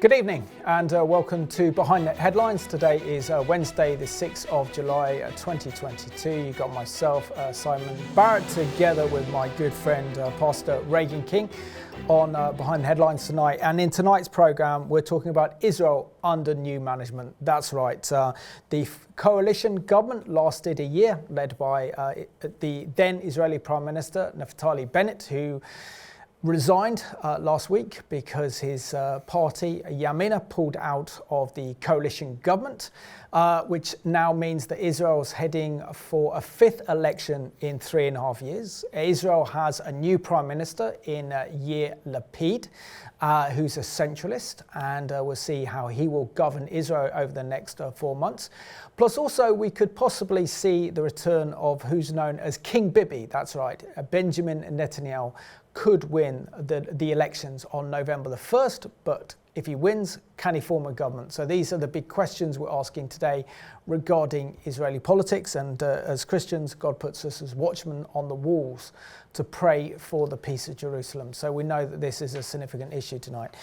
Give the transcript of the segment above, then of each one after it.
Good evening and welcome to Behind the Headlines. Today is Wednesday, the 6th of July 2022. You've got myself, Simon Barrett, together with my good friend, Pastor Reagan King, on Behind the Headlines tonight. And in tonight's programme, we're talking about Israel under new management. That's right. The coalition government lasted a year, led by the then Israeli Prime Minister, Naftali Bennett, who resigned last week because his party, Yamina, pulled out of the coalition government, which now means that Israel's heading for a fifth election in 3.5 years. Israel has a new prime minister in Yair Lapid, who's a centralist, and we'll see how he will govern Israel over the next 4 months. Plus also we could possibly see the return of who's known as King Bibi. That's right, Benjamin Netanyahu could win the elections on November the 1st, but if he wins, can he form a government? So these are the big questions we're asking today regarding Israeli politics, and as Christians, God puts us as watchmen on the walls to pray for the peace of Jerusalem. So we know that this is a significant issue tonight.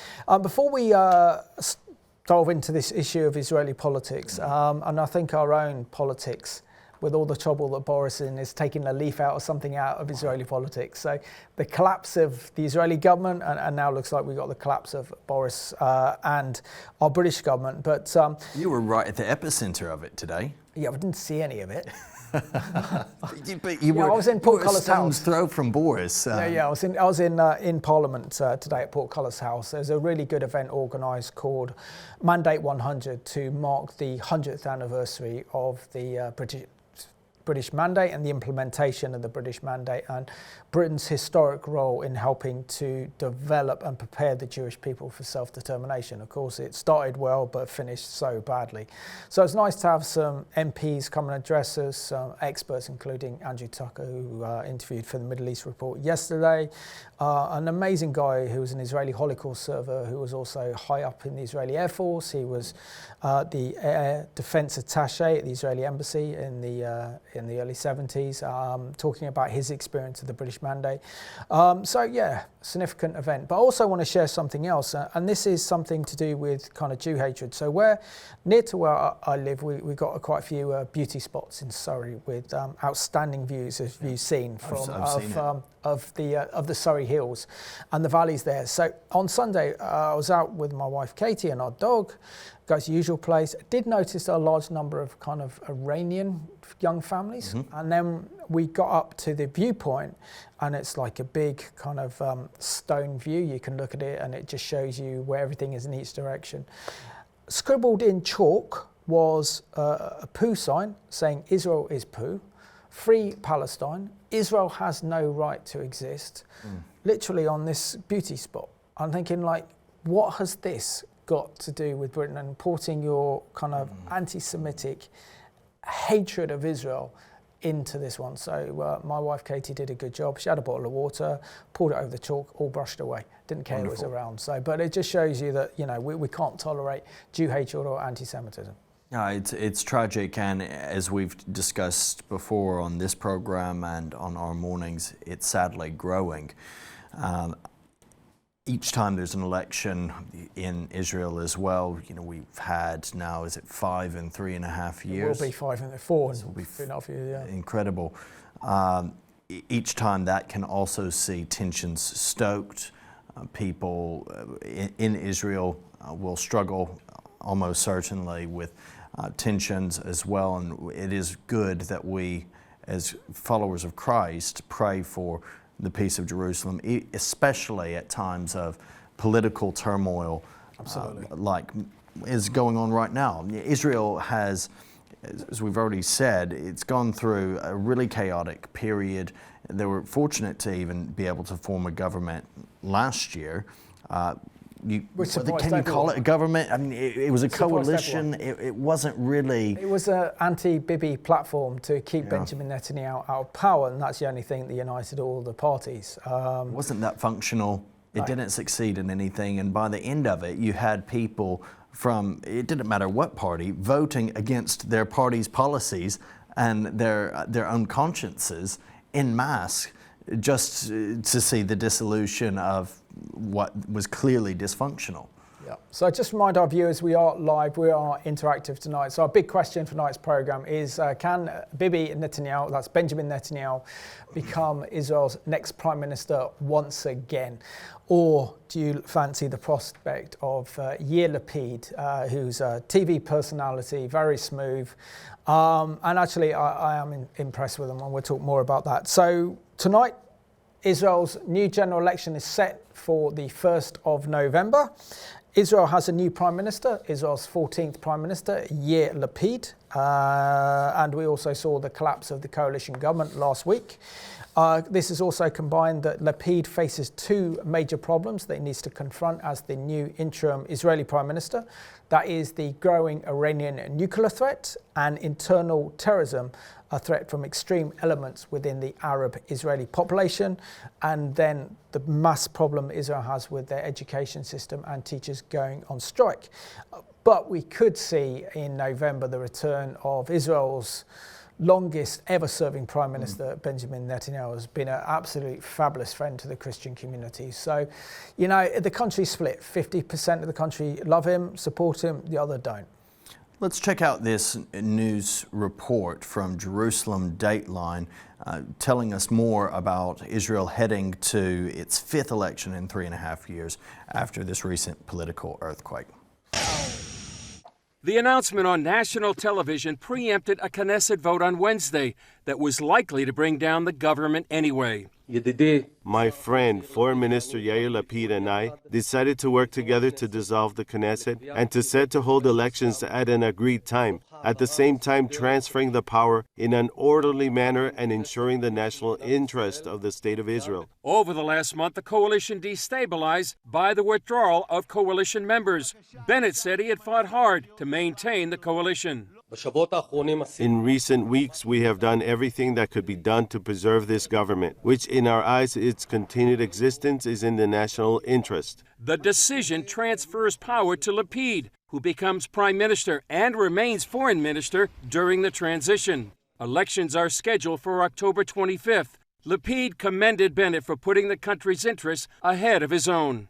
Before we delve into this issue of Israeli politics, and I think our own politics, with all the trouble that Boris is taking a leaf out or something out of Israeli politics. So the collapse of the Israeli government, and now looks like we've got the collapse of Boris and our British government. But you were right at the epicenter of it today. Yeah, I didn't see any of it. But you were, I was in Portcullis House. Stone's throw from Boris. Yeah, I was in Parliament today at Portcullis House. There's a really good event organised called Mandate 100 to mark the 100th anniversary of the British mandate and the implementation of the British mandate, and Britain's historic role in helping to develop and prepare the Jewish people for self-determination. Of course, it started well but finished so badly. So it's nice to have some MPs come and address us, some experts including Andrew Tucker, who interviewed for the Middle East Report yesterday, an amazing guy who was an Israeli Holocaust survivor who was also high up in the Israeli Air Force. He was the Air Defense Attaché at the Israeli Embassy in the early 70s, talking about his experience of the British mandate. So yeah, significant event. But I also want to share something else, and this is something to do with kind of Jew hatred. So near to where I live, we got quite a few beauty spots in Surrey with outstanding views, as you've seen, of the Surrey Hills and the valleys there. So on Sunday, I was out with my wife Katie and our dog, goes to the usual place. Did notice a large number of kind of Iranian young families. Mm-hmm. And then we got up to the viewpoint, and it's like a big kind of stone view. You can look at it and it just shows you where everything is in each direction. Scribbled in chalk was a poo sign saying Israel is poo, free Palestine, Israel has no right to exist, literally on this beauty spot. I'm thinking, like, what has this got to do with Britain and importing your kind of anti-Semitic hatred of Israel into this one? So my wife Katie did a good job. She had a bottle of water, poured it over the chalk, all brushed away. Didn't care. Wonderful. It was around. So, but it just shows you that, you know, we can't tolerate Jew hatred or anti-Semitism. Yeah, it's tragic, and as we've discussed before on this program and on our mornings, it's sadly growing. Each time there's an election in Israel as well, you know, we've had now, is it 5 and 3.5 years? It will be 5 and 4 and 3.5 years, yeah. Incredible. Each time that can also see tensions stoked. People in Israel will struggle almost certainly with tensions as well, and it is good that we, as followers of Christ, pray for the peace of Jerusalem, especially at times of political turmoil, like is going on right now. Israel has, as we've already said, it's gone through a really chaotic period. They were fortunate to even be able to form a government last year. Can you call it a government? I mean, it was a coalition. It wasn't really. It was an anti-Bibi platform to keep Benjamin Netanyahu out of power, and that's the only thing that united all the parties. It wasn't that functional. It didn't succeed in anything, and by the end of it, you had people from, it didn't matter what party, voting against their party's policies and their own consciences en masse, just to see the dissolution of what was clearly dysfunctional. Yeah. So just remind our viewers, we are live, we are interactive tonight. So our big question for tonight's programme is, can Bibi Netanyahu, that's Benjamin Netanyahu, become Israel's next Prime Minister once again? Or do you fancy the prospect of Yair Lapid, who's a TV personality, very smooth, and actually I am impressed with him, and we'll talk more about that. So tonight, Israel's new general election is set for the 1st of November. Israel has a new Prime Minister, Israel's 14th Prime Minister, Yair Lapid. And we also saw the collapse of the coalition government last week. This is also combined that Lapid faces two major problems that he needs to confront as the new interim Israeli Prime Minister. That is the growing Iranian nuclear threat and internal terrorism, a threat from extreme elements within the Arab Israeli population, and then the mass problem Israel has with their education system and teachers going on strike. But we could see in November the return of Israel's longest ever serving Prime Minister, Benjamin Netanyahu, has been an absolute fabulous friend to the Christian community. So, you know, the country's split. 50% of the country love him, support him, the other don't. Let's check out this news report from Jerusalem Dateline telling us more about Israel heading to its fifth election in 3.5 years after this recent political earthquake. The announcement on national television preempted a Knesset vote on Wednesday that was likely to bring down the government anyway. My friend, Foreign Minister Yair Lapid, and I decided to work together to dissolve the Knesset and to set to hold elections at an agreed time, at the same time transferring the power in an orderly manner and ensuring the national interest of the State of Israel. Over the last month, the coalition destabilized by the withdrawal of coalition members. Bennett said he had fought hard to maintain the coalition. In recent weeks, we have done everything that could be done to preserve this government, which in our eyes, its continued existence is in the national interest. The decision transfers power to Lapid, who becomes prime minister and remains foreign minister during the transition. Elections are scheduled for October 25th. Lapid commended Bennett for putting the country's interests ahead of his own.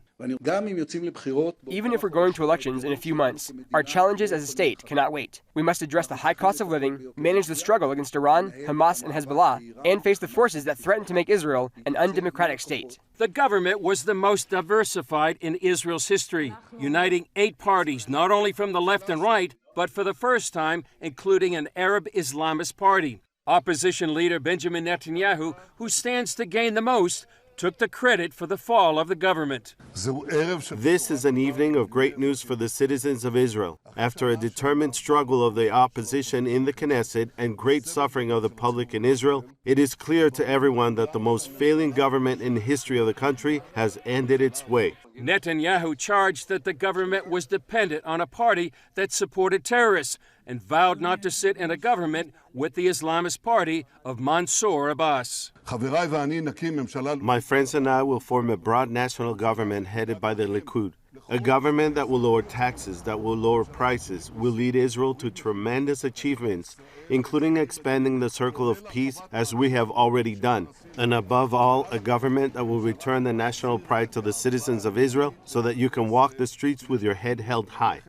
Even if we're going to elections in a few months, our challenges as a state cannot wait. We must address the high cost of living, manage the struggle against Iran, Hamas, and Hezbollah, and face the forces that threaten to make Israel an undemocratic state. The government was the most diversified in Israel's history, uniting 8 parties, not only from the left and right, but for the first time, including an Arab Islamist party. Opposition leader Benjamin Netanyahu, who stands to gain the most, took the credit for the fall of the government. This is an evening of great news for the citizens of Israel. After a determined struggle of the opposition in the Knesset and great suffering of the public in Israel, it is clear to everyone that the most failing government in the history of the country has ended its way. Netanyahu charged that the government was dependent on a party that supported terrorists and vowed not to sit in a government with the Islamist party of Mansour Abbas. My friends and I will form a broad national government headed by the Likud. A government that will lower taxes, that will lower prices, will lead Israel to tremendous achievements, including expanding the circle of peace as we have already done. And above all, a government that will return the national pride to the citizens of Israel so that you can walk the streets with your head held high.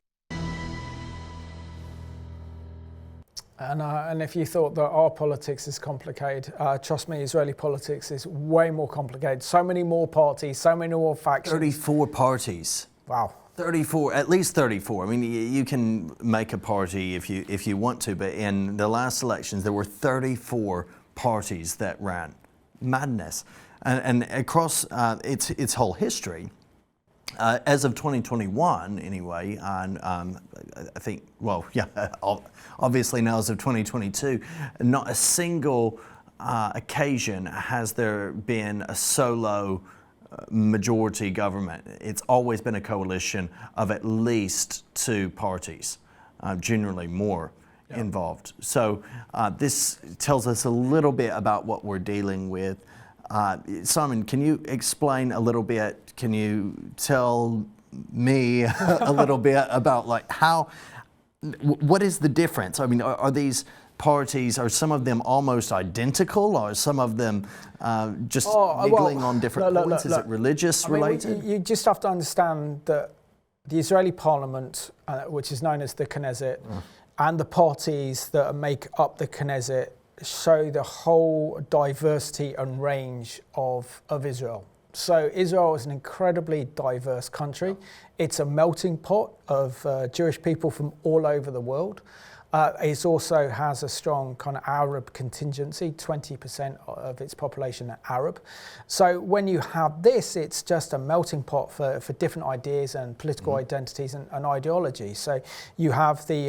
And if you thought that our politics is complicated, trust me, Israeli politics is way more complicated. So many more parties, so many more factions. 34 parties. Wow. 34, at least 34. I mean, you can make a party if you want to, but in the last elections, there were 34 parties that ran. Madness. And across its whole history, as of 2021, anyway, and I think, well, yeah, obviously now as of 2022, not a single occasion has there been a solo majority government. It's always been a coalition of at least 2 parties, generally more involved. So this tells us a little bit about what we're dealing with. Simon, can you explain a little bit? Can you tell me a little bit about like what is the difference? I mean, are these parties, are some of them almost identical, or are some of them just niggling on different points? Is it religious related? You just have to understand that The Israeli parliament, which is known as the Knesset, and the parties that make up the Knesset show the whole diversity and range of Israel. So Israel is an incredibly diverse country. It's a melting pot of Jewish people from all over the world. It also has a strong kind of Arab contingency, 20% of its population are Arab. So when you have this, it's just a melting pot for different ideas and political identities and ideologies. So you have the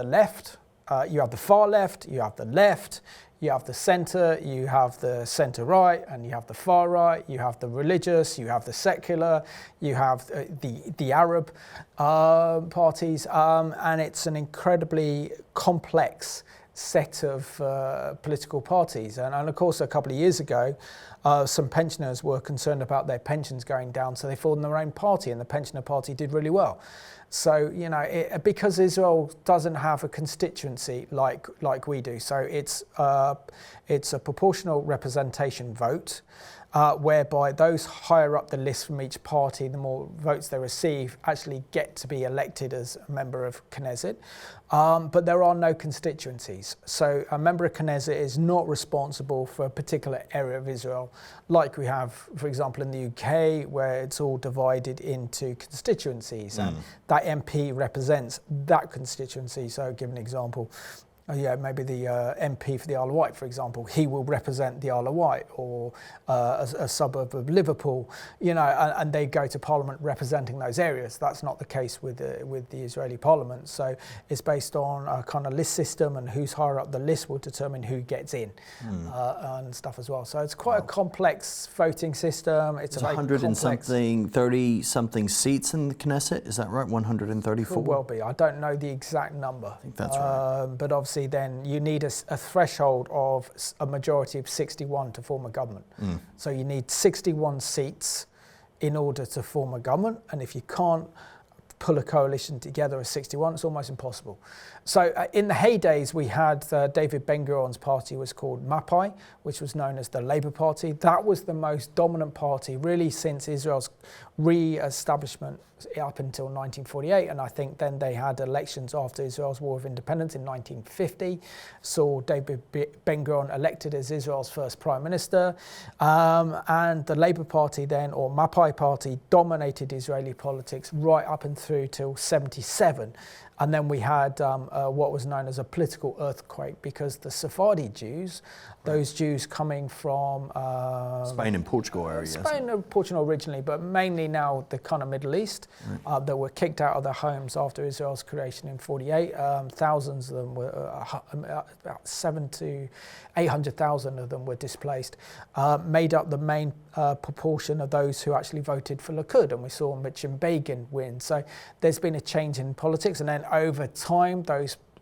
left, you have the far left, you have the left, you have the centre, you have the centre right, and you have the far right, you have the religious, you have the secular, you have the Arab parties, and it's an incredibly complex set of political parties. And of course, a couple of years ago, some pensioners were concerned about their pensions going down, so they formed their own party, and the pensioner party did really well. So, you know, because Israel doesn't have a constituency like we do, so it's a proportional representation vote, whereby those higher up the list from each party, the more votes they receive, actually get to be elected as a member of Knesset. But there are no constituencies. So a member of Knesset is not responsible for a particular area of Israel, like we have, for example, in the UK, where it's all divided into constituencies. And that MP represents that constituency. So, give an example. Maybe the MP for the Isle of Wight, for example, he will represent the Isle of Wight or a suburb of Liverpool, you know, and they go to Parliament representing those areas. That's not the case with the Israeli Parliament. So it's based on a kind of list system, and who's higher up the list will determine who gets in and stuff as well. So it's quite a complex voting system. It's 100 and something, 30 something seats in the Knesset. Is that right? 134. Could well be. I don't know the exact number. I think that's right. But obviously, then you need a threshold of a majority of 61 to form a government. So you need 61 seats in order to form a government, and if you can't pull a coalition together of 61, it's almost impossible. So in the heydays, we had David Ben-Gurion's party was called Mapai, which was known as the Labour Party. That was the most dominant party really since Israel's re-establishment up until 1948, and I think then they had elections after Israel's War of Independence in 1950, saw David Ben-Gurion elected as Israel's first prime minister, and the Labour Party then, or Mapai Party, dominated Israeli politics right up and through till 77. And then we had what was known as a political earthquake, because the Sephardi Jews, those Jews coming from Spain and Portugal area. Spain and Portugal originally, but mainly now the kind of Middle East, that were kicked out of their homes after Israel's creation in 48. Thousands of them were, about 700,000 to 800,000 of them were displaced, made up the main proportion of those who actually voted for Likud, and we saw Mitchell Begin win. So there's been a change in politics, and then over time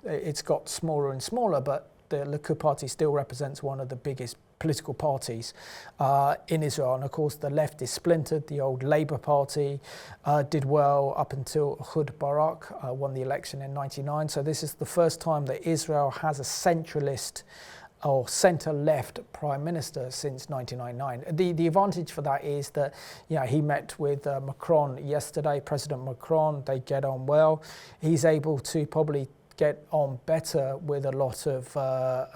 it's got smaller and smaller, but the Likud party still represents one of the biggest political parties in Israel. And of course the left is splintered. The old Labour Party did well up until Ehud Barak won the election in 1999. So this is the first time that Israel has a centralist or centre-left prime minister since 1999. The advantage for that is that, you know, he met with Macron yesterday, President Macron. They get on well. He's able to probably get on better with a lot of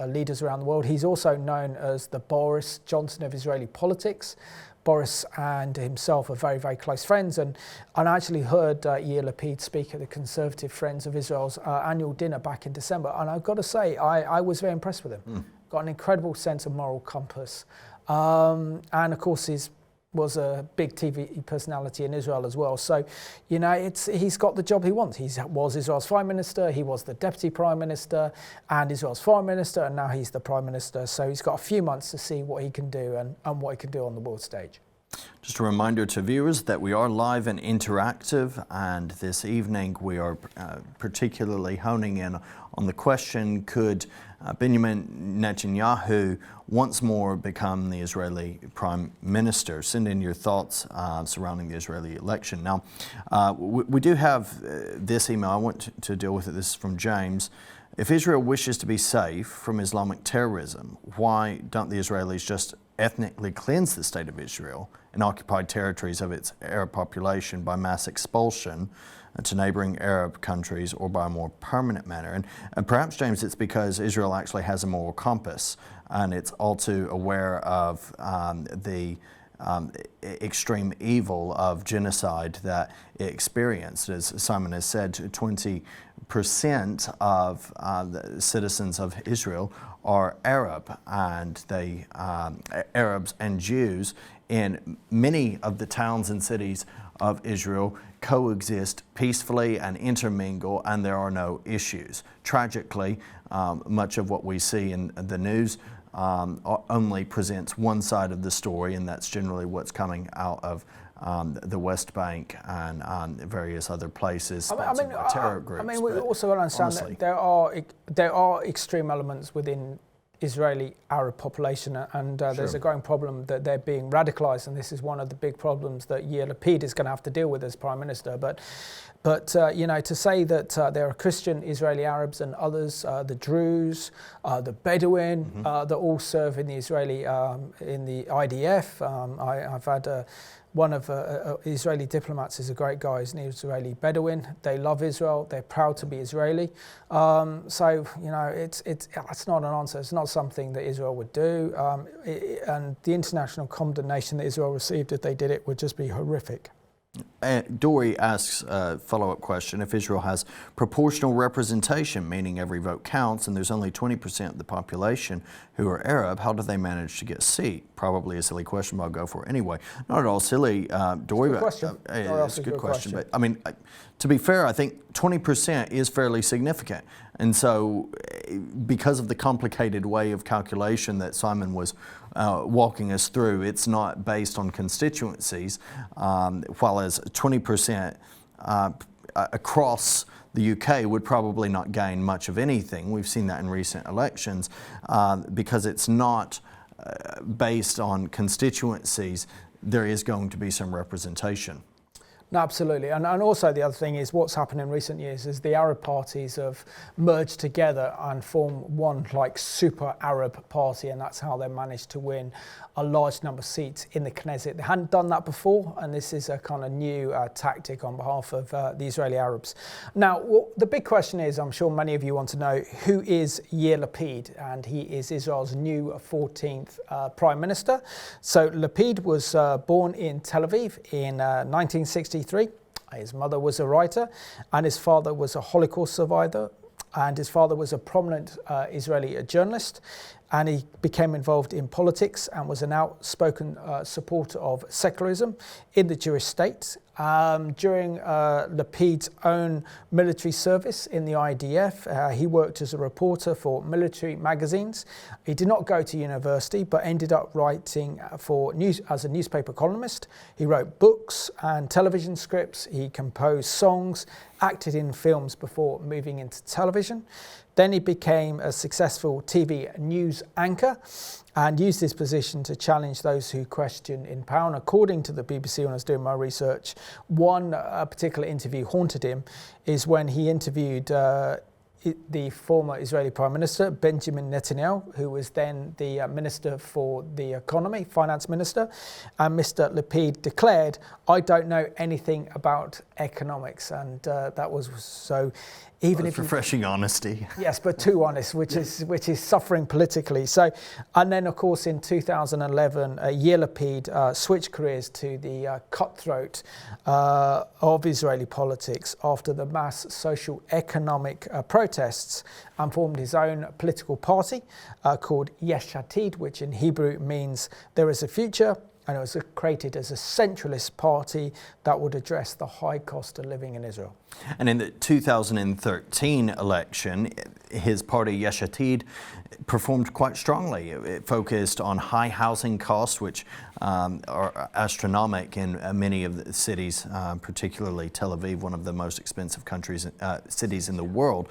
leaders around the world. He's also known as the Boris Johnson of Israeli politics. Boris and himself are very, very close friends, and I actually heard Yair Lapid speak at the Conservative Friends of Israel's annual dinner back in December, and I've got to say, I was very impressed with him. Got an incredible sense of moral compass, and of course was a big TV personality in Israel as well. So, you know, he's got the job he wants. He was Israel's Prime Minister, he was the Deputy Prime Minister and Israel's Foreign Minister, and now he's the Prime Minister. So he's got a few months to see what he can do and what he can do on the world stage. Just a reminder to viewers that we are live and interactive, and this evening we are particularly honing in on the question, could Benjamin Netanyahu once more become the Israeli Prime Minister? Send in your thoughts surrounding the Israeli election. Now, we do have this email. I want to deal with it. This is from James. If Israel wishes to be safe from Islamic terrorism, why don't the Israelis just ethnically cleanse the state of Israel and occupied territories of its Arab population by mass expulsion to neighboring Arab countries or by a more permanent manner. And perhaps, James, it's because Israel actually has a moral compass and it's all too aware of the extreme evil of genocide that it experienced. As Simon has said, 20% of the citizens of Israel are Arab, and they Arabs and Jews in many of the towns and cities of Israel coexist peacefully and intermingle, and there are no issues. Tragically, much of what we see in the news only presents one side of the story, and that's generally what's coming out of the West Bank and various other places sponsored by terror groups. I mean, we also got to understand that there are extreme elements within Israeli Arab population, and there's a growing problem that they're being radicalized, and this is one of the big problems that Yair Lapid is going to have to deal with as Prime Minister. But you know, to say that there are Christian Israeli Arabs and others, the Druze, the Bedouin, that all serve in the Israeli in the IDF. I've had one of Israeli diplomats is a great guy. He's an Israeli Bedouin. They love Israel. They're proud to be Israeli. So you know, it's not an answer. It's not something that Israel would do. And the international condemnation that Israel received if they did it would just be horrific. Dory asks a follow-up question. If Israel has proportional representation, meaning every vote counts, and there's only 20% of the population who are Arab, how do they manage to get a seat? Probably a silly question, but I'll go for it anyway. Not at all silly, Dory. It's a good question. But I mean, to be fair, I think 20% is fairly significant. And so because of the complicated way of calculation that Simon was walking us through, it's not based on constituencies, while as 20% across the UK would probably not gain much of anything. We've seen that in recent elections because it's not based on constituencies. There is going to be some representation. No, absolutely. And also the other thing is what's happened in recent years is the Arab parties have merged together and formed one like super Arab party, and that's how they managed to win a large number of seats in the Knesset. They hadn't done that before, and this is a kind of new tactic on behalf of the Israeli Arabs. Now, the big question is, I'm sure many of you want to know, who is Yair Lapid? And he is Israel's new 14th Prime Minister. So Lapid was born in Tel Aviv in 1963. His mother was a writer, and his father was a Holocaust survivor, and his father was a prominent Israeli journalist, and he became involved in politics and was an outspoken supporter of secularism in the Jewish state. During Lapid's own military service in the IDF, he worked as a reporter for military magazines. He did not go to university, but ended up writing as a newspaper columnist. He wrote books and television scripts. He composed songs, acted in films before moving into television. Then he became a successful TV news anchor and used his position to challenge those who question in power. And according to the BBC, when I was doing my research, one particular interview haunted him is when he interviewed the former Israeli Prime Minister, Benjamin Netanyahu, who was then the Minister for the Economy, Finance Minister. And Mr. Lapid declared, "I don't know anything about economics." And that was so... Even if refreshing honesty. Yes, but too honest, which is suffering politically. So, and then of course in 2011, Yair Lapid switched careers to the cutthroat of Israeli politics after the mass social economic protests, and formed his own political party called Yesh Atid, which in Hebrew means there is a future. And it was created as a centralist party that would address the high cost of living in Israel. And in the 2013 election, his party, Yesh Atid, performed quite strongly. It focused on high housing costs, which are astronomical in many of the cities, particularly Tel Aviv, one of the most expensive cities in the world.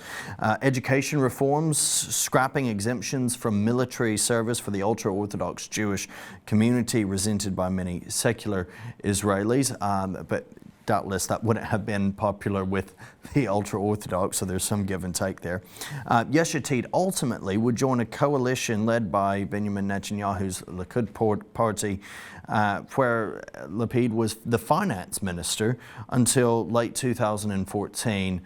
Education reforms, scrapping exemptions from military service for the ultra-Orthodox Jewish community, resented by many secular Israelis. But doubtless that wouldn't have been popular with the ultra-Orthodox, so there's some give and take there. Yesh Atid ultimately would join a coalition led by Benjamin Netanyahu's Likud party, where Lapid was the finance minister until late 2014.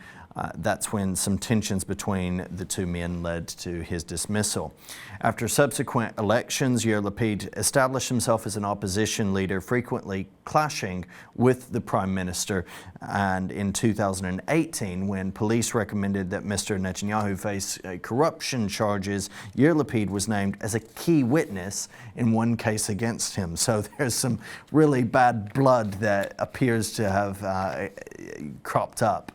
That's when some tensions between the two men led to his dismissal. After subsequent elections, Yair Lapid established himself as an opposition leader, frequently clashing with the prime minister. And in 2018, when police recommended that Mr. Netanyahu face corruption charges, Yair Lapid was named as a key witness in one case against him. So there's some really bad blood that appears to have cropped up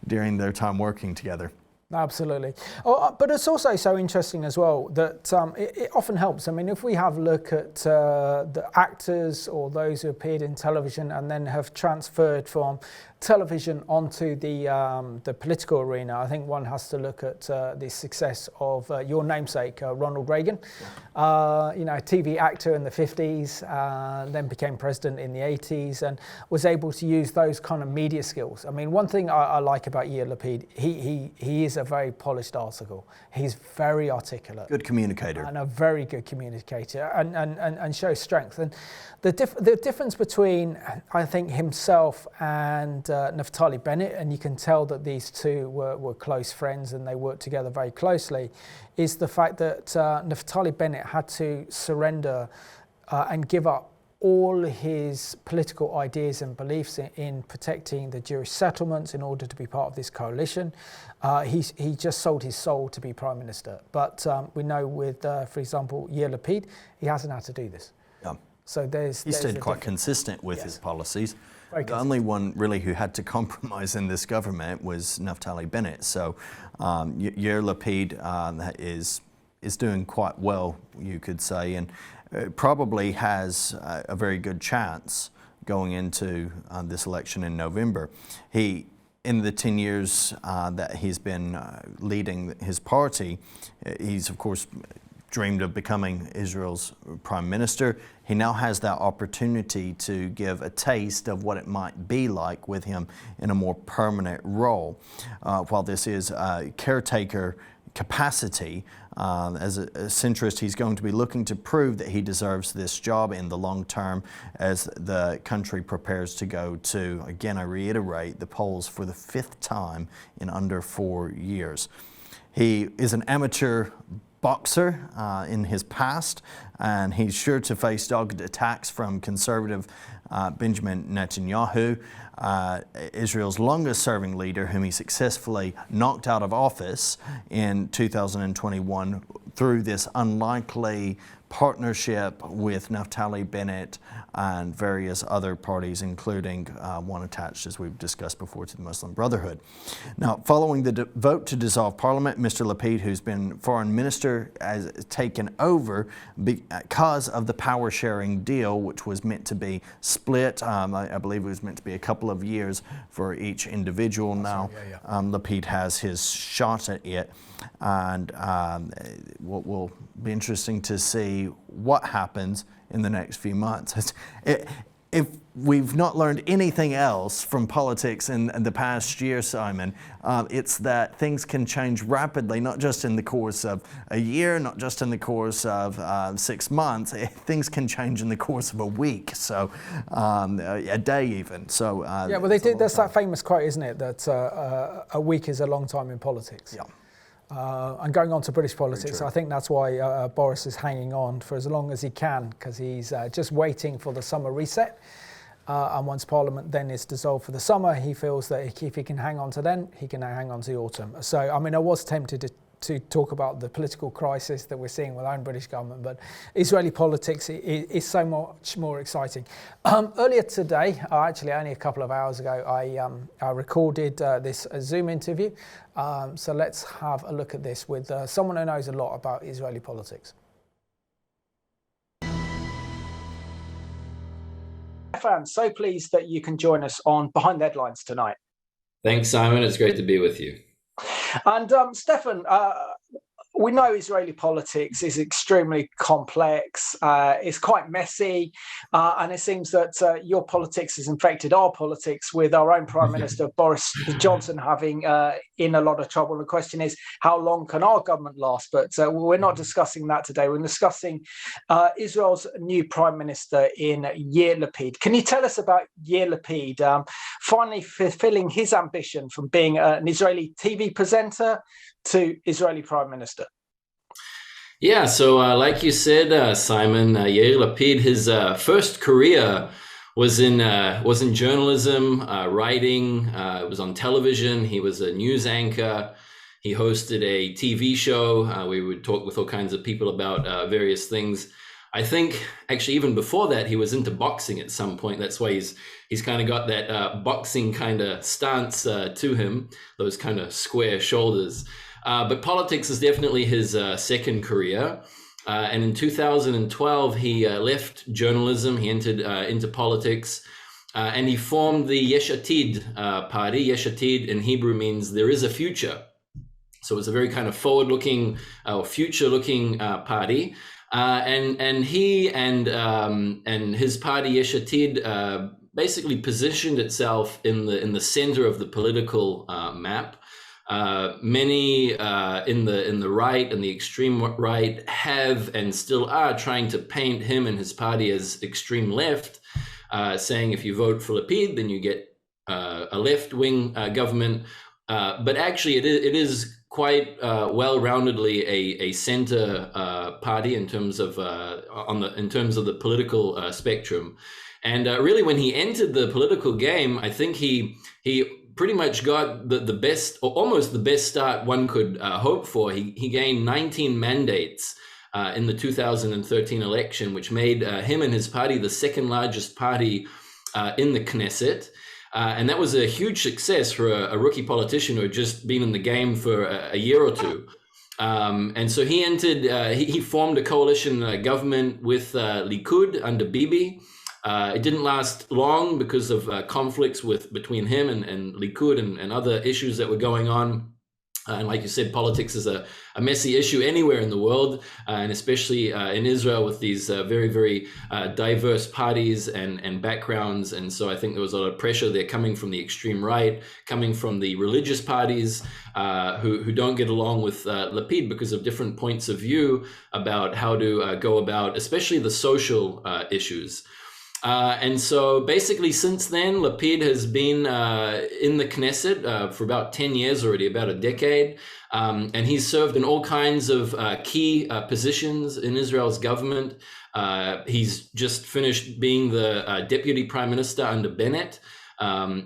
during their time working together. Absolutely. But it's also so interesting as well that it often helps. I mean, if we have a look at the actors or those who appeared in television and then have transferred from television onto the political arena, I think one has to look at the success of your namesake, Ronald Reagan. TV actor in the 50s, then became president in the 80s and was able to use those kind of media skills. I mean, one thing I like about Yair Lapid, he is a very polished article. He's very articulate. Good communicator. And a very good communicator and shows strength. And the difference between, I think, himself and Naftali Bennett, and you can tell that these two were close friends and they worked together very closely, is the fact that Naftali Bennett had to surrender and give up all his political ideas and beliefs in protecting the Jewish settlements in order to be part of this coalition. He just sold his soul to be prime minister. But we know with, for example, Yair Lapid, he hasn't had to do this. Yeah. So he stayed quite consistent with his policies. The only one really who had to compromise in this government was Naftali Bennett. So Yair Lapid is doing quite well, you could say, and probably has a very good chance going into this election in November. In the 10 years that he's been leading his party, he's of course dreamed of becoming Israel's prime minister. He now has that opportunity to give a taste of what it might be like with him in a more permanent role. While this is a caretaker capacity, as a centrist, he's going to be looking to prove that he deserves this job in the long term as the country prepares to go to, again, I reiterate, the polls for the 5th time in under 4 years. He is an amateur boxer in his past, and he's sure to face dogged attacks from conservative Benjamin Netanyahu, Israel's longest-serving leader, whom he successfully knocked out of office in 2021 through this unlikely partnership with Naftali Bennett and various other parties, including one attached, as we've discussed before, to the Muslim Brotherhood. Now, following the vote to dissolve Parliament, Mr. Lapid, who's been foreign minister, has taken over because of the power-sharing deal, which was meant to be split. I believe it was meant to be a couple of years for each individual. Now, Lapid has his shot at it, and will be interesting to see what happens in the next few months. If we've not learned anything else from politics in the past year, Simon, it's that things can change rapidly, not just in the course of a year, not just in the course of 6 months. Things can change in the course of a week, so a day even. So yeah, well, there's that famous quote, isn't it, that a week is a long time in politics. Yeah. And going on to British politics, I think that's why Boris is hanging on for as long as he can, because he's just waiting for the summer reset. And once Parliament then is dissolved for the summer, he feels that if he can hang on to then, he can hang on to the autumn. So, I mean, I was tempted to talk about the political crisis that we're seeing with our own British government, but Israeli politics is so much more exciting. Earlier today, actually only a couple of hours ago, I recorded this Zoom interview. So let's have a look at this with someone who knows a lot about Israeli politics. I'm so pleased that you can join us on Behind the Headlines tonight. Thanks, Simon. It's great to be with you. And Stefan, we know Israeli politics is extremely complex. It's quite messy. And it seems that your politics has infected our politics, with our own Prime Minister, Boris Johnson, having in a lot of trouble. The question is, how long can our government last? But we're not discussing that today. We're discussing Israel's new Prime Minister in Yair Lapid. Can you tell us about Yair Lapid finally fulfilling his ambition from being an Israeli TV presenter to Israeli Prime Minister? Yeah, so like you said, Simon, Yair Lapid, his first career was in journalism, writing. It was on television. He was a news anchor. He hosted a TV show. We would talk with all kinds of people about various things. I think actually even before that, he was into boxing at some point. That's why he's kind of got that boxing kind of stance to him, those kind of square shoulders. But politics is definitely his second career. And in 2012, he left journalism. He entered into politics, and he formed the Yesh Atid party. Yesh Atid in Hebrew means there is a future. So it's a very kind of forward-looking or future-looking party. And he and his party Yesh Atid basically positioned itself in the center of the political map. Many in the right and the extreme right have and still are trying to paint him and his party as extreme left, saying if you vote for Lapid, then you get a left-wing government. But actually, it is quite well-roundedly a center party in terms of the political spectrum. And really, when he entered the political game, I think he pretty much got the best, or almost the best start one could hope for. He gained 19 mandates in the 2013 election, which made him and his party the second largest party in the Knesset. And that was a huge success for a rookie politician who had just been in the game for a year or two. And so he entered, he formed a coalition government with Likud under Bibi. It didn't last long because of conflicts between him and Likud and other issues that were going on. And like you said, politics is a messy issue anywhere in the world, and especially in Israel with these very, very diverse parties and backgrounds. And so I think there was a lot of pressure there coming from the extreme right, coming from the religious parties who don't get along with Lapid because of different points of view about how to go about, especially the social issues. And so basically since then, Lapid has been in the Knesset for about 10 years already, about a decade. And he's served in all kinds of key positions in Israel's government. He's just finished being the deputy prime minister under Bennett.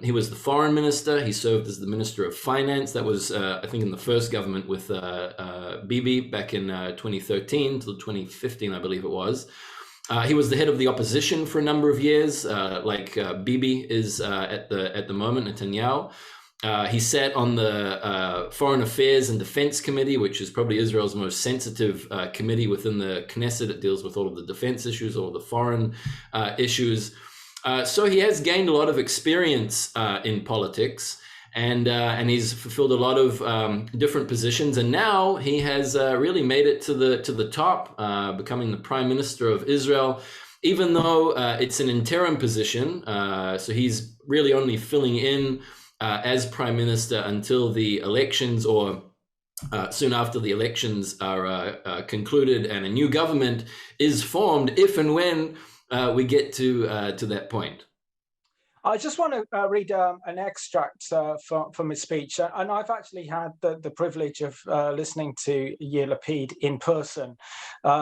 He was the foreign minister. He served as the minister of finance. That was, I think, in the first government with Bibi back in 2013 till 2015, I believe it was. He was the head of the opposition for a number of years, like Bibi is at the moment, Netanyahu. He sat on the Foreign Affairs and Defense Committee, which is probably Israel's most sensitive committee within the Knesset. It deals with all of the defense issues, all of the foreign issues. So he has gained a lot of experience in politics. And he's fulfilled a lot of different positions, and now he has really made it to the top, becoming the Prime Minister of Israel, even though it's an interim position. So he's really only filling in as Prime Minister until the elections, or soon after the elections are concluded and a new government is formed, if and when we get to that point. I just want to read an extract from his speech. And I've actually had the privilege of listening to Yair Lapid in person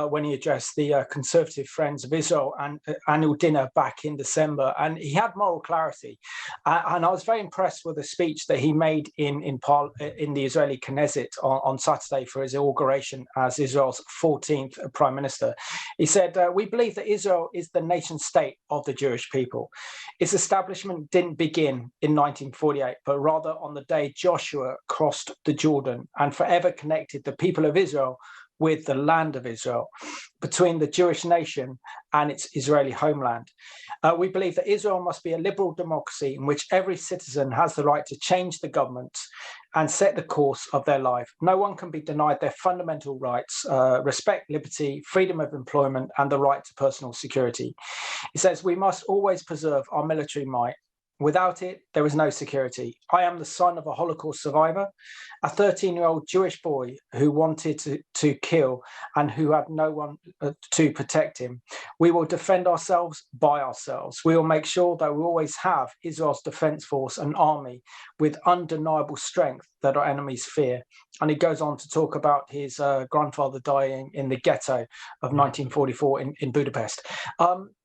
when he addressed the Conservative Friends of Israel and annual dinner back in December. And he had moral clarity. And I was very impressed with the speech that he made in the Israeli Knesset on Saturday for his inauguration as Israel's 14th Prime Minister. He said, "We believe that Israel is the nation state of the Jewish people. Its establishment didn't begin in 1948, but rather on the day Joshua crossed the Jordan and forever connected the people of Israel with the land of Israel, between the Jewish nation and its Israeli homeland. We believe that Israel must be a liberal democracy in which every citizen has the right to change the government and set the course of their life. No one can be denied their fundamental rights, respect, liberty, freedom of employment, and the right to personal security. It says we must always preserve our military might. Without it, there is no security. I am the son of a Holocaust survivor, a 13-year-old Jewish boy who wanted to kill and who had no one to protect him. We will defend ourselves by ourselves. We will make sure that we always have Israel's defense force and army with undeniable strength that our enemies fear. And he goes on to talk about his grandfather dying in the ghetto of 1944 in Budapest.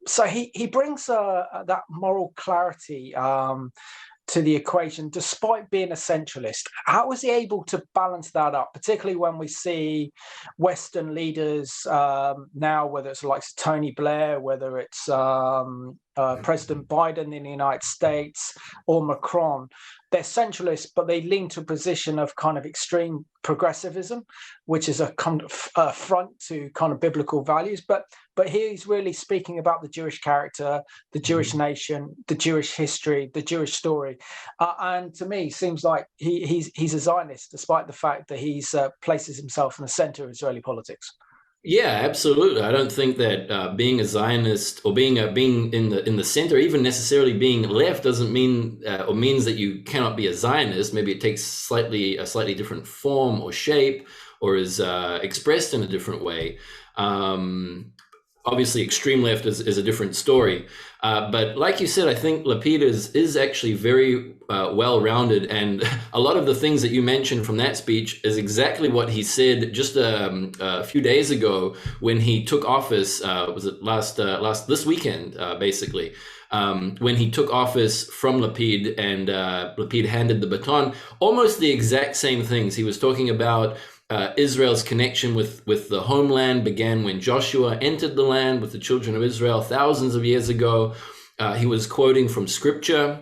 So he brings that moral clarity to the equation, despite being a centralist. How was he able to balance that up, particularly when we see Western leaders now, whether it's like Tony Blair, whether it's President Biden in the United States or Macron? They're centralists, but they lean to a position of kind of extreme progressivism, which is a kind of affront to kind of biblical values. But here he's really speaking about the Jewish character, the Jewish nation, the Jewish history, the Jewish story. And to me, seems like he's a Zionist, despite the fact that he's places himself in the center of Israeli politics. Yeah, absolutely. I don't think that being a Zionist or being in the center, even necessarily being left, doesn't mean or means that you cannot be a Zionist. Maybe it takes a slightly different form or shape, or is expressed in a different way. Obviously, extreme left is a different story. But like you said, I think Lapid is actually very well-rounded. And a lot of the things that you mentioned from that speech is exactly what he said just a few days ago when he took office. Was it this weekend, basically, when he took office from Lapid, and Lapid handed the baton. Almost the exact same things. He was talking about Israel's connection with the homeland began when Joshua entered the land with the children of Israel thousands of years ago. He was quoting from scripture.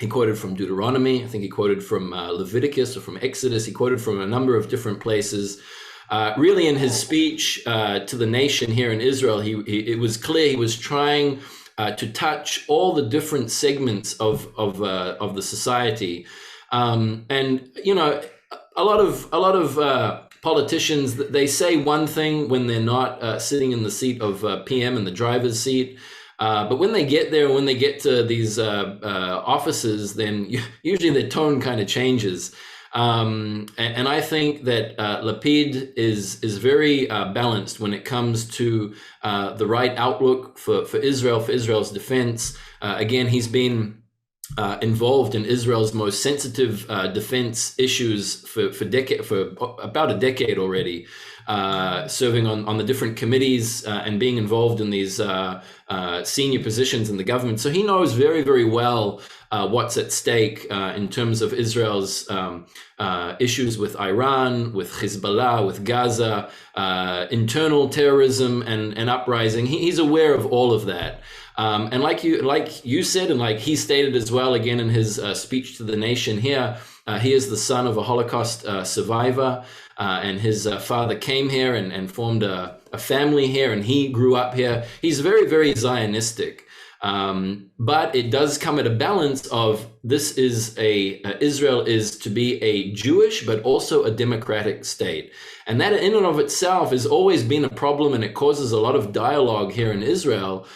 He quoted from Deuteronomy. I think he quoted from Leviticus or from Exodus. He quoted from a number of different places. Really, in his speech to the nation here in Israel, it was clear he was trying to touch all the different segments of the society. And you know, a lot of politicians, they say one thing when they're not sitting in the seat of PM in the driver's seat. But when they get there, when they get to these offices, then usually their tone kind of changes. And I think that Lapid is very balanced when it comes to the right outlook for Israel, for Israel's defense. Again, he's been involved in Israel's most sensitive defense issues for about a decade already, serving on the different committees and being involved in these senior positions in the government. So he knows very, very well what's at stake in terms of Israel's issues with Iran, with Hezbollah, with Gaza, internal terrorism and uprising. He's aware of all of that. And like you said, and like he stated as well, again in his speech to the nation here, he is the son of a Holocaust survivor, and his father came here and formed a family here, and he grew up here. He's very, very Zionistic. But it does come at a balance of Israel is to be a Jewish but also a democratic state. And that in and of itself has always been a problem, and it causes a lot of dialogue here in Israel,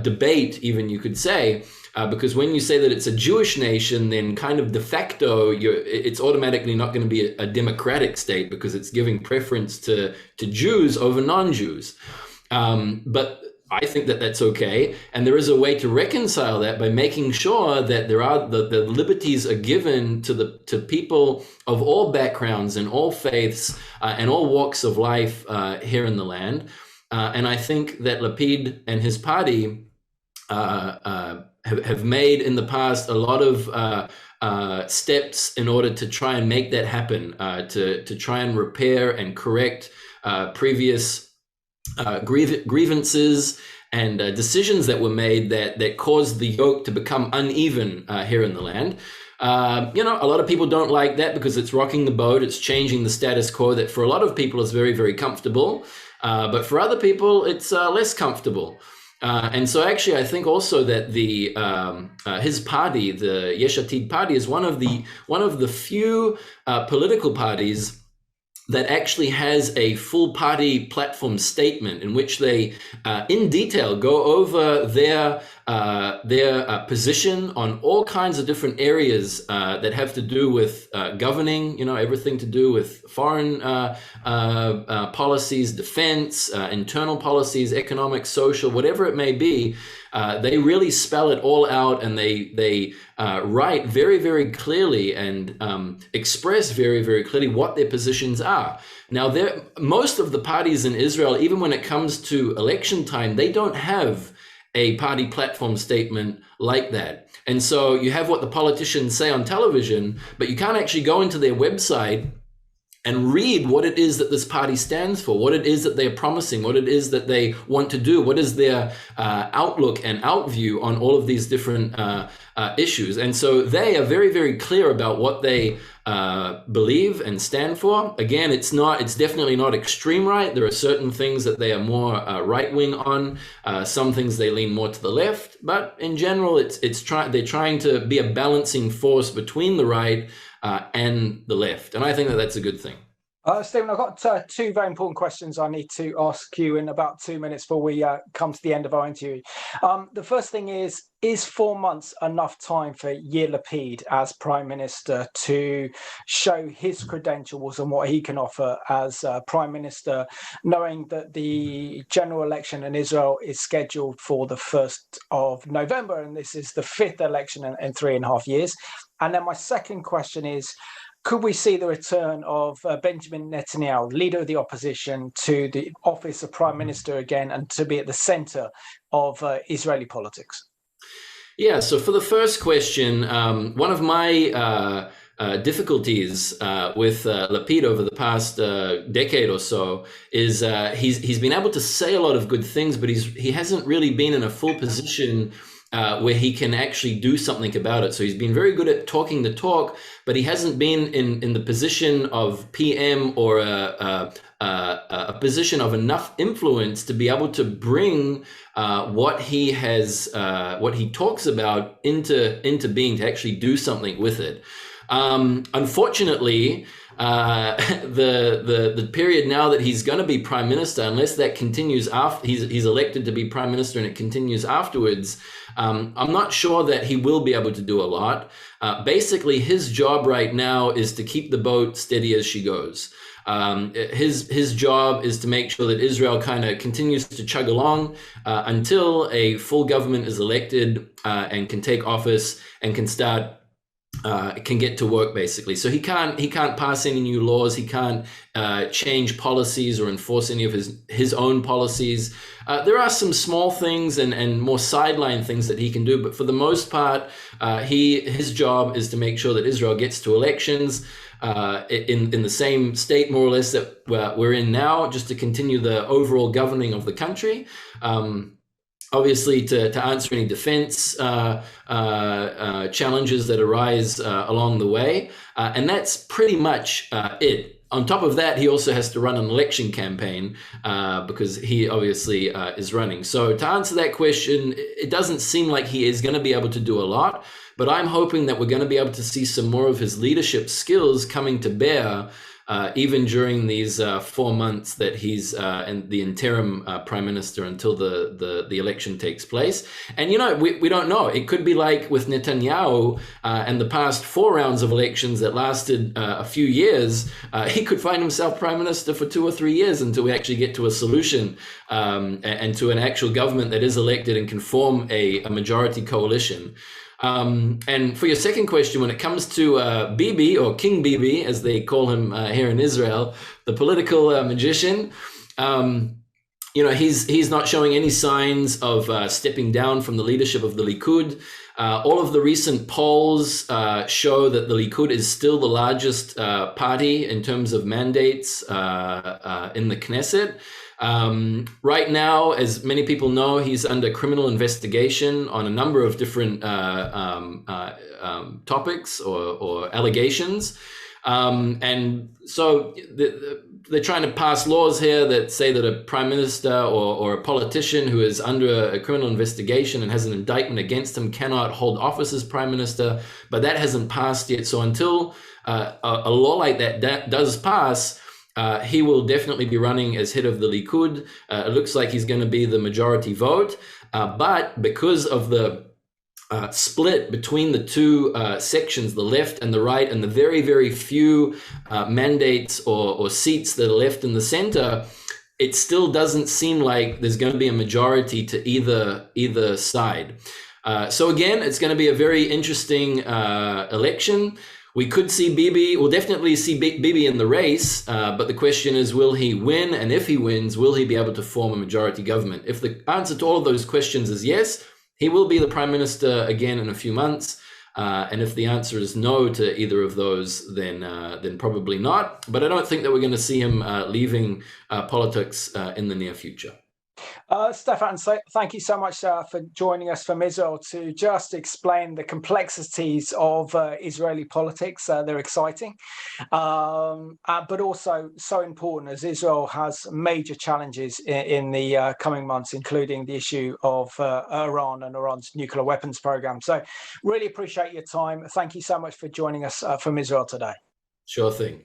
debate even, you could say, because when you say that it's a Jewish nation, then kind of de facto, it's automatically not going to be a democratic state because it's giving preference to Jews over non-Jews. But I think that that's okay, and there is a way to reconcile that by making sure that the liberties are given to people of all backgrounds and all faiths and all walks of life here in the land. And I think that Lapid and his party have made in the past a lot of steps in order to try and make that happen, to try and repair and correct previous grievances and decisions that were made that caused the yoke to become uneven here in the land. A lot of people don't like that because it's rocking the boat. It's changing the status quo that for a lot of people is very, very comfortable. But for other people, it's less comfortable. And so actually, I think also that his party, the Yesh Atid party, is one of the few political parties that actually has a full party platform statement in which they, in detail, go over their position on all kinds of different areas that have to do with governing, everything to do with foreign policies, defense, internal policies, economic, social, whatever it may be. They really spell it all out, and they write very, very clearly and express very, very clearly what their positions are. Now, most of the parties in Israel, even when it comes to election time, they don't have a party platform statement like that. And so you have what the politicians say on television, but you can't actually go into their website and read what it is that this party stands for, what it is that they're promising, what it is that they want to do, what is their outlook and outview on all of these different issues. And so they are very, very clear about what they believe and stand for. Again, it's definitely not extreme right. There are certain things that they are more right-wing on. Some things they lean more to the left. But in general, they're trying to be a balancing force between the right and the left. And I think that that's a good thing. Stephen, I've got two very important questions I need to ask you in about 2 minutes before we come to the end of our interview. The first thing is 4 months enough time for Yair Lapid as Prime Minister to show his credentials and what he can offer as Prime Minister, knowing that the general election in Israel is scheduled for the 1st of November, and this is the 5th election in 3.5 years? And then my second question is, could we see the return of Benjamin Netanyahu, leader of the opposition, to the office of Prime Minister again and to be at the center of Israeli politics? Yeah, so for the first question, one of my difficulties with Lapid over the past decade or so is he's been able to say a lot of good things, but he hasn't really been in a full position where he can actually do something about it. So he's been very good at talking the talk, but he hasn't been in the position of PM or a position of enough influence to be able to bring what he talks about into being, to actually do something with it. Unfortunately, the period now that he's going to be prime minister, unless that continues after he's elected to be prime minister and it continues afterwards, I'm not sure that he will be able to do a lot. Basically, his job right now is to keep the boat steady as she goes. His job is to make sure that Israel kind of continues to chug along until a full government is elected and can take office and can get to work, basically. So he can't pass any new laws. He can't change policies or enforce any of his own policies. There are some small things and more sideline things that he can do, but for the most part, his job is to make sure that Israel gets to elections in the same state, more or less, that we're in now, just to continue the overall governing of the country. Obviously, to answer any defense challenges that arise along the way. And that's pretty much it. On top of that, he also has to run an election campaign because he obviously is running. So to answer that question, it doesn't seem like he is going to be able to do a lot, but I'm hoping that we're going to be able to see some more of his leadership skills coming to bear even during these 4 months that he's the interim prime minister until the election takes place. And, we don't know. It could be like with Netanyahu and the past 4 rounds of elections that lasted a few years. He could find himself prime minister for 2 or 3 years until we actually get to a solution and to an actual government that is elected and can form a majority coalition. And for your second question, when it comes to Bibi, or King Bibi, as they call him here in Israel, the political magician, he's not showing any signs of stepping down from the leadership of the Likud. All of the recent polls show that the Likud is still the largest party in terms of mandates in the Knesset. Right now, as many people know, he's under criminal investigation on a number of different topics or allegations. And so they're trying to pass laws here that say that a prime minister or a politician who is under a criminal investigation and has an indictment against him cannot hold office as prime minister, but that hasn't passed yet. So until a law like that does pass, he will definitely be running as head of the Likud. It looks like he's going to be the majority vote, but because of the split between the two sections, the left and the right, and the very, very few mandates or seats that are left in the center, it still doesn't seem like there's going to be a majority to either side. So again, it's going to be a very interesting election. We could see Bibi, we'll definitely see Bibi in the race, but the question is, will he win? And if he wins, will he be able to form a majority government? If the answer to all of those questions is yes, he will be the prime minister again in a few months. And if the answer is no to either of those, then probably not. But I don't think that we're going to see him leaving politics in the near future. Stefan, so thank you so much for joining us from Israel to just explain the complexities of Israeli politics. They're exciting, but also so important as Israel has major challenges in the coming months, including the issue of Iran and Iran's nuclear weapons program. So really appreciate your time. Thank you so much for joining us from Israel today. Sure thing.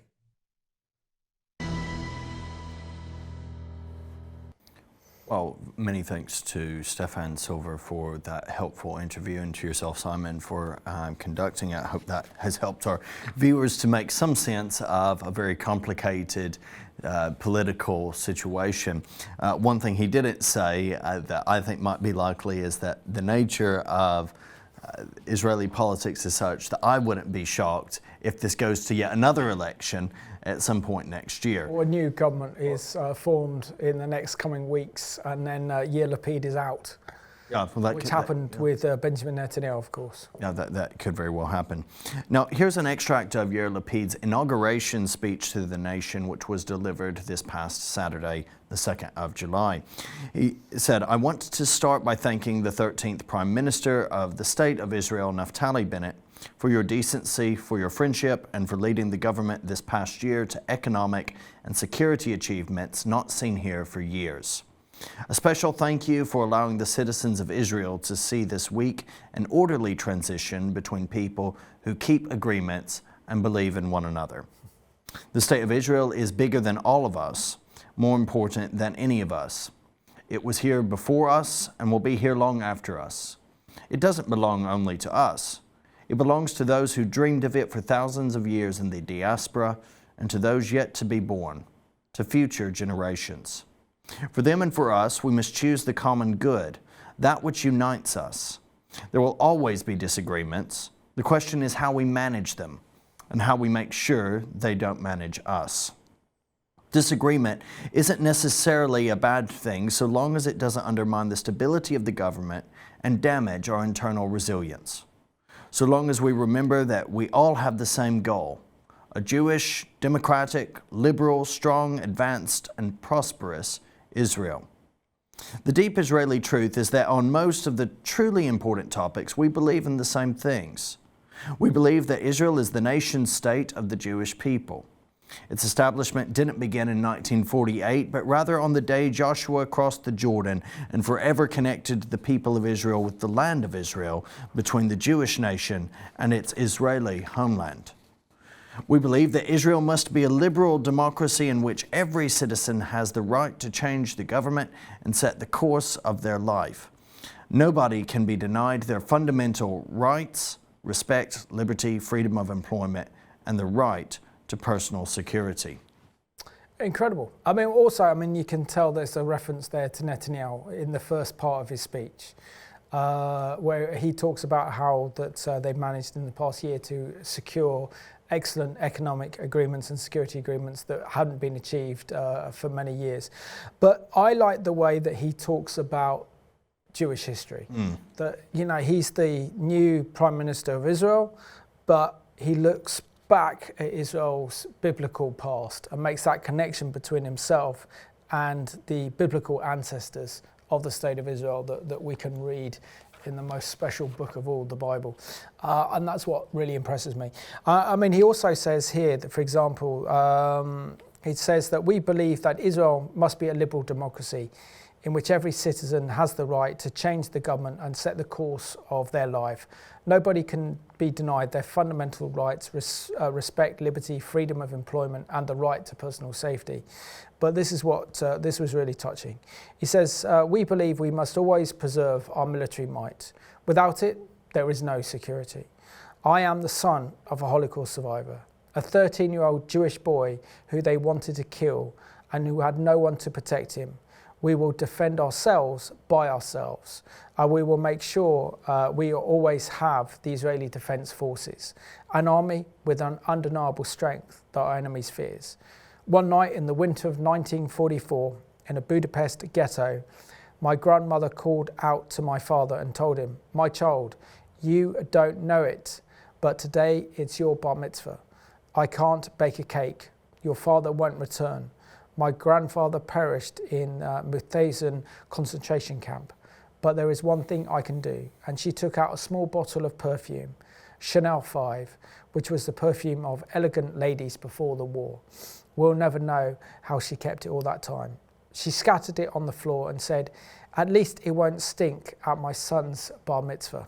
Well, many thanks to Stefan Silver for that helpful interview, and to yourself, Simon, for conducting it. I hope that has helped our viewers to make some sense of a very complicated political situation. One thing he didn't say that I think might be likely is that the nature of Israeli politics is such that I wouldn't be shocked if this goes to yet another election at some point next year. Well, a new government is formed in the next coming weeks, and then Yair Lapid is out. Yeah, well, which happened with Benjamin Netanyahu, of course. Yeah, that could very well happen. Now, here's an extract of Yair Lapid's inauguration speech to the nation, which was delivered this past Saturday, the 2nd of July. He said, "I want to start by thanking the 13th Prime Minister of the State of Israel, Naftali Bennett, for your decency, for your friendship, and for leading the government this past year to economic and security achievements not seen here for years. A special thank you for allowing the citizens of Israel to see this week an orderly transition between people who keep agreements and believe in one another. The State of Israel is bigger than all of us, more important than any of us. It was here before us and will be here long after us. It doesn't belong only to us. It belongs to those who dreamed of it for thousands of years in the diaspora, and to those yet to be born, to future generations. For them and for us, we must choose the common good, that which unites us. There will always be disagreements. The question is how we manage them, and how we make sure they don't manage us. Disagreement isn't necessarily a bad thing so long as it doesn't undermine the stability of the government and damage our internal resilience. So long as we remember that we all have the same goal, a Jewish, democratic, liberal, strong, advanced, and prosperous Israel. The deep Israeli truth is that on most of the truly important topics, we believe in the same things. We believe that Israel is the nation state of the Jewish people. Its establishment didn't begin in 1948, but rather on the day Joshua crossed the Jordan and forever connected the people of Israel with the land of Israel between the Jewish nation and its Israeli homeland. We believe that Israel must be a liberal democracy in which every citizen has the right to change the government and set the course of their life. Nobody can be denied their fundamental rights, respect, liberty, freedom of employment, and the right to personal security." Incredible. I mean, you can tell there's a reference there to Netanyahu in the first part of his speech, where he talks about how that they've managed in the past year to secure excellent economic agreements and security agreements that hadn't been achieved for many years. But I like the way that he talks about Jewish history. That, he's the new Prime Minister of Israel, but he looks back at Israel's biblical past and makes that connection between himself and the biblical ancestors of the State of Israel that we can read in the most special book of all, the Bible. And that's what really impresses me. I mean, he also says here that, for example, he says that we believe that Israel must be a liberal democracy in which every citizen has the right to change the government and set the course of their life. Nobody can be denied their fundamental rights, respect, liberty, freedom of employment, and the right to personal safety. But this is what, this was really touching. He says, we believe we must always preserve our military might. Without it, there is no security. I am the son of a Holocaust survivor, a 13-year-old Jewish boy who they wanted to kill and who had no one to protect him. We will defend ourselves by ourselves. We will make sure we always have the Israeli Defense Forces, an army with an undeniable strength that our enemies fears. One night in the winter of 1944, in a Budapest ghetto, my grandmother called out to my father and told him, "My child, you don't know it, but today it's your bar mitzvah. I can't bake a cake. Your father won't return. My grandfather perished in Mauthausen concentration camp, but there is one thing I can do." And she took out a small bottle of perfume, Chanel 5, which was the perfume of elegant ladies before the war. We'll never know how she kept it all that time. She scattered it on the floor and said, "At least it won't stink at my son's bar mitzvah."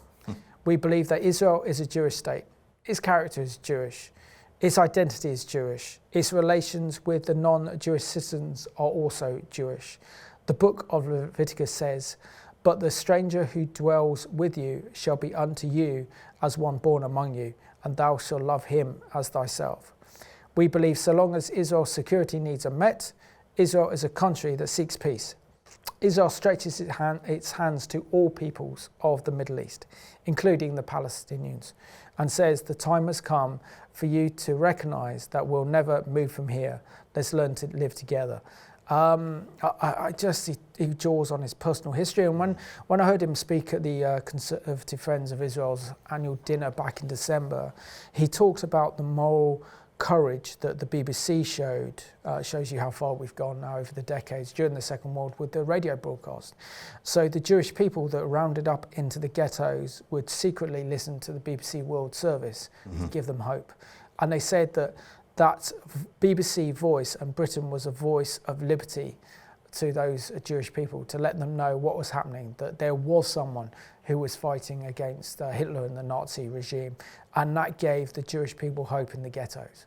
We believe that Israel is a Jewish state. Its character is Jewish. Its identity is Jewish. Its relations with the non-Jewish citizens are also Jewish. The book of Leviticus says, "But the stranger who dwells with you shall be unto you as one born among you, and thou shalt love him as thyself." We believe so long as Israel's security needs are met, Israel is a country that seeks peace. Israel stretches its hands to all peoples of the Middle East, including the Palestinians, and says the time has come for you to recognize that we'll never move from here. Let's learn to live together. He draws on his personal history. And when I heard him speak at the Conservative Friends of Israel's annual dinner back in December, he talked about the moral courage that the BBC showed. Shows you how far we've gone now over the decades during the Second World with the radio broadcast. So the Jewish people that rounded up into the ghettos would secretly listen to the BBC World Service to give them hope. And they said that BBC voice and Britain was a voice of liberty to those Jewish people, to let them know what was happening, that there was someone who was fighting against Hitler and the Nazi regime, and that gave the Jewish people hope in the ghettos.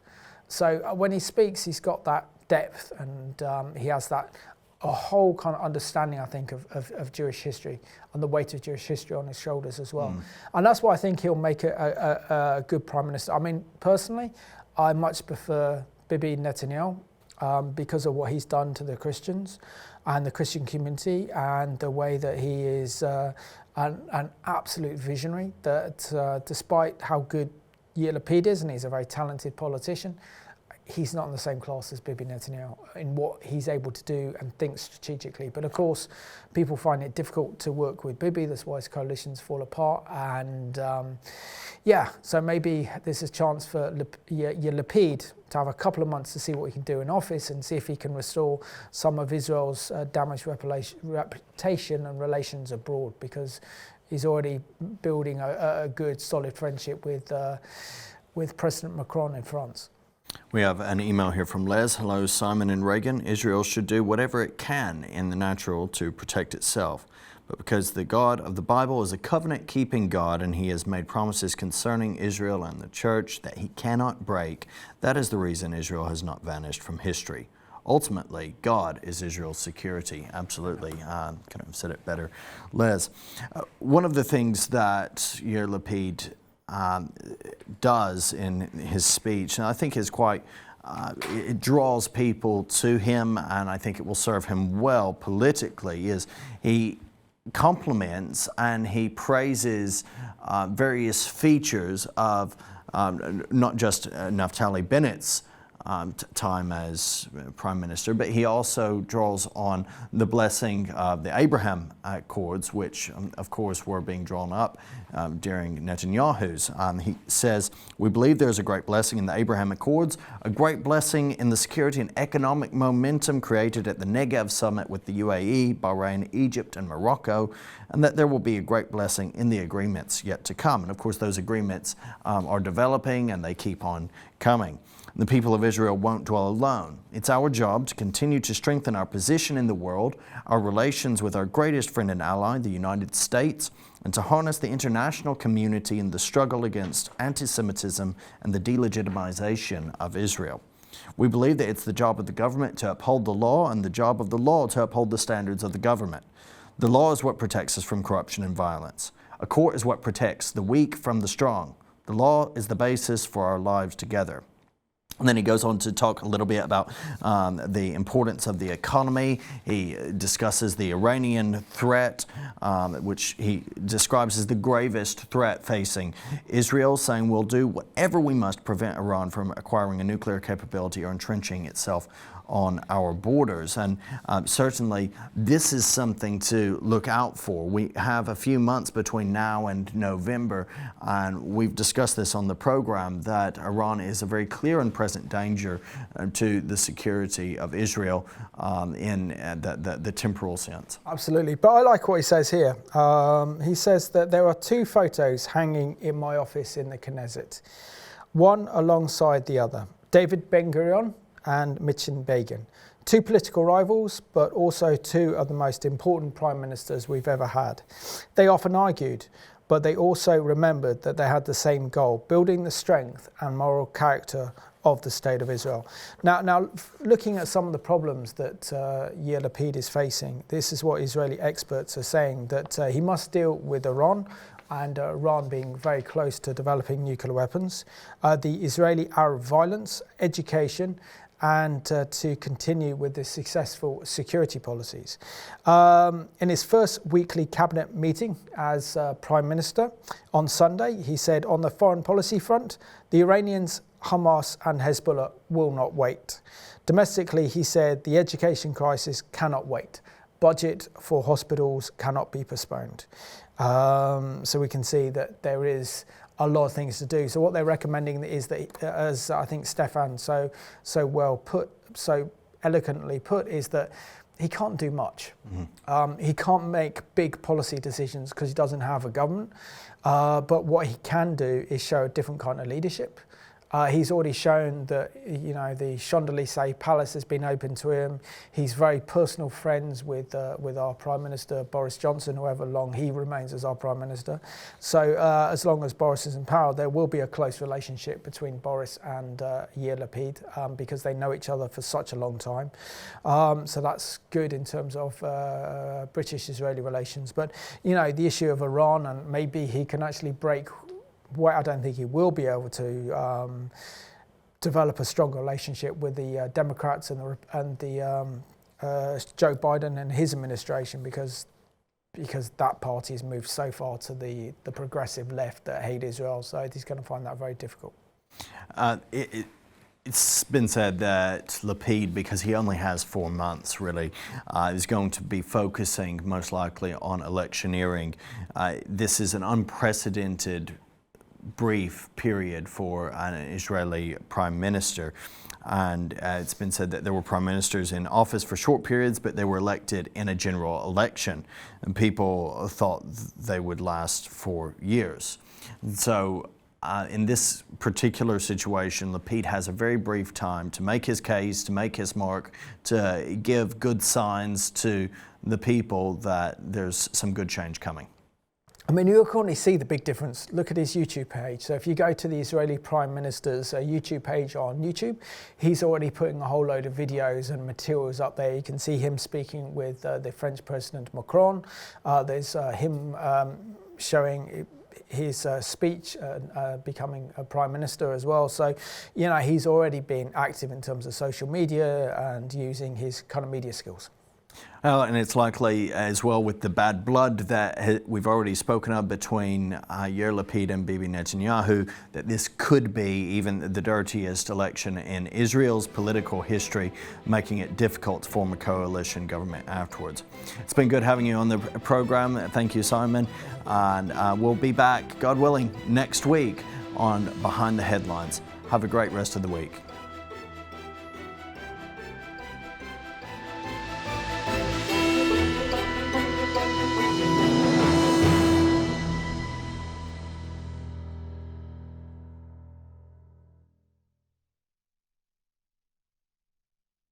So when he speaks, he's got that depth, and he has that a whole kind of understanding, I think, of Jewish history and the weight of Jewish history on his shoulders as well. And that's why I think he'll make a good prime minister. I mean, personally, I much prefer Bibi Netanyahu because of what he's done to the Christians and the Christian community, and the way that he is an absolute visionary, that despite how good Yair Lapid is, and he's a very talented politician, he's not in the same class as Bibi Netanyahu in what he's able to do and think strategically. But of course, people find it difficult to work with Bibi. That's why his coalitions fall apart. And so maybe there's a chance for Yair Lapid to have a couple of months to see what he can do in office and see if he can restore some of Israel's damaged reputation and relations abroad, because he's already building a good, solid friendship with President Macron in France. We have an email here from Les. Hello, Simon and Reagan. Israel should do whatever it can in the natural to protect itself. But because the God of the Bible is a covenant-keeping God, and he has made promises concerning Israel and the church that he cannot break, that is the reason Israel has not vanished from history. Ultimately, God is Israel's security. Absolutely. Couldn't have said it better. Les, one of the things that Yair Lapid does in his speech, and I think is quite, it draws people to him, and I think it will serve him well politically, is he compliments and he praises various features of not just Naftali Bennett's time as Prime Minister, but he also draws on the blessing of the Abraham Accords, which of course were being drawn up during Netanyahu's. He says, "We believe there is a great blessing in the Abraham Accords, a great blessing in the security and economic momentum created at the Negev Summit with the UAE, Bahrain, Egypt, and Morocco, and that there will be a great blessing in the agreements yet to come." And of course, those agreements are developing and they keep on coming. The people of Israel won't dwell alone. It's our job to continue to strengthen our position in the world, our relations with our greatest friend and ally, the United States, and to harness the international community in the struggle against anti-Semitism and the delegitimization of Israel. We believe that it's the job of the government to uphold the law and the job of the law to uphold the standards of the government. The law is what protects us from corruption and violence. A court is what protects the weak from the strong. The law is the basis for our lives together. And then he goes on to talk a little bit about the importance of the economy. He discusses the Iranian threat, which he describes as the gravest threat facing Israel, saying we'll do whatever we must to prevent Iran from acquiring a nuclear capability or entrenching itself on our borders. And certainly this is something to look out for. We have a few months between now and November, and we've discussed this on the program, that Iran is a very clear and present danger to the security of Israel in the temporal sense. Absolutely. But I like what he says here. He says that there are two photos hanging in my office in the Knesset, one alongside the other. David Ben-Gurion and Mitzin Begin. Two political rivals, but also two of the most important prime ministers we've ever had. They often argued, but they also remembered that they had the same goal, building the strength and moral character of the State of Israel. Now, looking at some of the problems that Yair Lapid is facing, this is what Israeli experts are saying, that he must deal with Iran, and Iran being very close to developing nuclear weapons, the Israeli-Arab violence, education, and to continue with the successful security policies. In his first weekly cabinet meeting as Prime Minister on Sunday, he said, on the foreign policy front, the Iranians, Hamas and Hezbollah will not wait. Domestically, he said, the education crisis cannot wait. Budget for hospitals cannot be postponed. So we can see that there is a lot of things to do. So what they're recommending is that, as I think Stefan so well put, so eloquently put, is that he can't do much. Mm-hmm. He can't make big policy decisions because he doesn't have a government. But what he can do is show a different kind of leadership. He's already shown that, the Champs-Élysées Palace has been open to him. He's very personal friends with our Prime Minister, Boris Johnson, however long he remains as our Prime Minister. So as long as Boris is in power, there will be a close relationship between Boris and Yair Lapid because they know each other for such a long time. So that's good in terms of British-Israeli relations. But, the issue of Iran, and maybe he can actually break. I don't think he will be able to develop a stronger relationship with the Democrats and the Joe Biden and his administration because that party has moved so far to the progressive left that hate Israel. So he's going to find that very difficult. It's been said that Lapid, because he only has 4 months really, is going to be focusing most likely on electioneering. This is an unprecedented brief period for an Israeli prime minister, and it's been said that there were prime ministers in office for short periods, but they were elected in a general election, and people thought they would last for years. So in this particular situation, Lapid has a very brief time to make his case, to make his mark, to give good signs to the people that there's some good change coming. I mean, you'll currently see the big difference. Look at his YouTube page. So if you go to the Israeli Prime Minister's YouTube page on YouTube, he's already putting a whole load of videos and materials up there. You can see him speaking with the French President Macron. There's him showing his speech becoming a Prime Minister as well. So, he's already been active in terms of social media and using his kind of media skills. And it's likely as well with the bad blood that we've already spoken of between Yair Lapid and Bibi Netanyahu, that this could be even the dirtiest election in Israel's political history, making it difficult to form a coalition government afterwards. It's been good having you on the program. Thank you, Simon. And we'll be back, God willing, next week on Behind the Headlines. Have a great rest of the week.